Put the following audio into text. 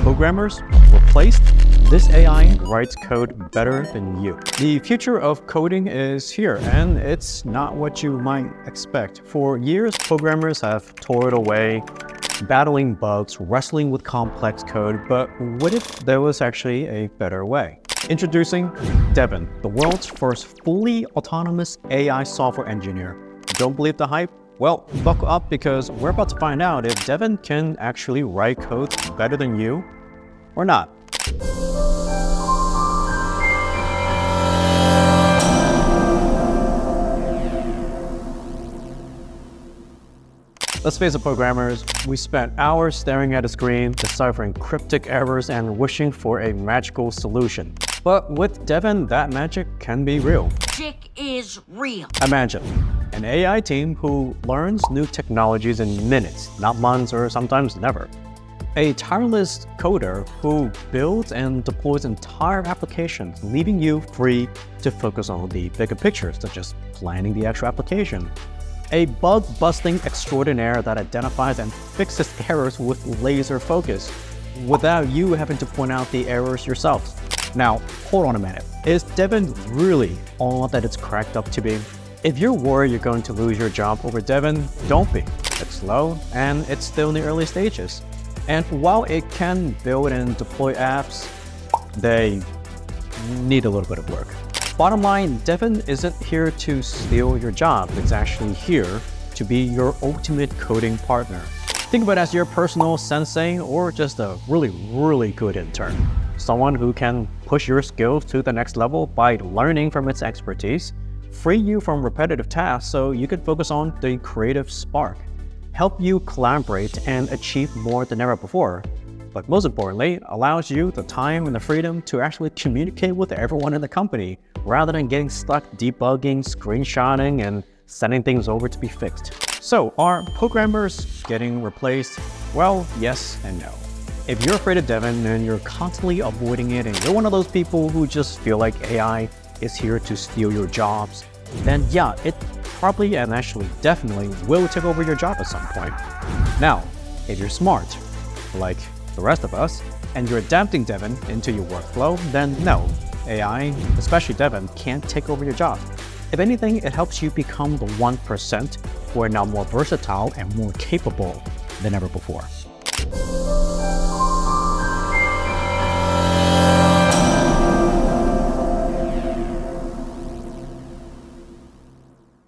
programmers replaced, this AI writes code better than you. The future of coding is here, and it's not what you might expect. For years, programmers have toiled away, battling bugs, wrestling with complex code, but what if there was actually a better way? Introducing Devin, the world's first fully autonomous AI software engineer. Don't believe the hype? Well, buckle up because we're about to find out if Devin can actually write code better than you or not. Let's face it, programmers, we spent hours staring at a screen, deciphering cryptic errors and wishing for a magical solution. But with Devin, that magic can be real. Magic is real. Imagine an AI team who learns new technologies in minutes, not months or sometimes never. A tireless coder who builds and deploys entire applications, leaving you free to focus on the bigger picture, such as planning the actual application. A bug-busting extraordinaire that identifies and fixes errors with laser focus, without you having to point out the errors yourself. Now, hold on a minute. Is Devin really all that it's cracked up to be? If you're worried you're going to lose your job over Devin, don't be. It's slow, and it's still in the early stages. And while it can build and deploy apps, they need a little bit of work. Bottom line, Devin isn't here to steal your job. It's actually here to be your ultimate coding partner. Think of it as your personal sensei or just a really good intern. Someone who can push your skills to the next level by learning from its expertise, free you from repetitive tasks so you can focus on the creative spark, help you collaborate and achieve more than ever before. But most importantly, allows you the time and the freedom to actually communicate with everyone in the company rather than getting stuck debugging, screenshotting, and sending things over to be fixed. So are programmers getting replaced? Well, yes and no. If you're afraid of Devin and you're constantly avoiding it and you're one of those people who just feel like AI is here to steal your jobs, then yeah, it probably and actually definitely will take over your job at some point. Now, if you're smart, like the rest of us, and you're adapting Devin into your workflow, then no, AI, especially Devin, can't take over your job. If anything, it helps you become the 1% who are now more versatile and more capable than ever before.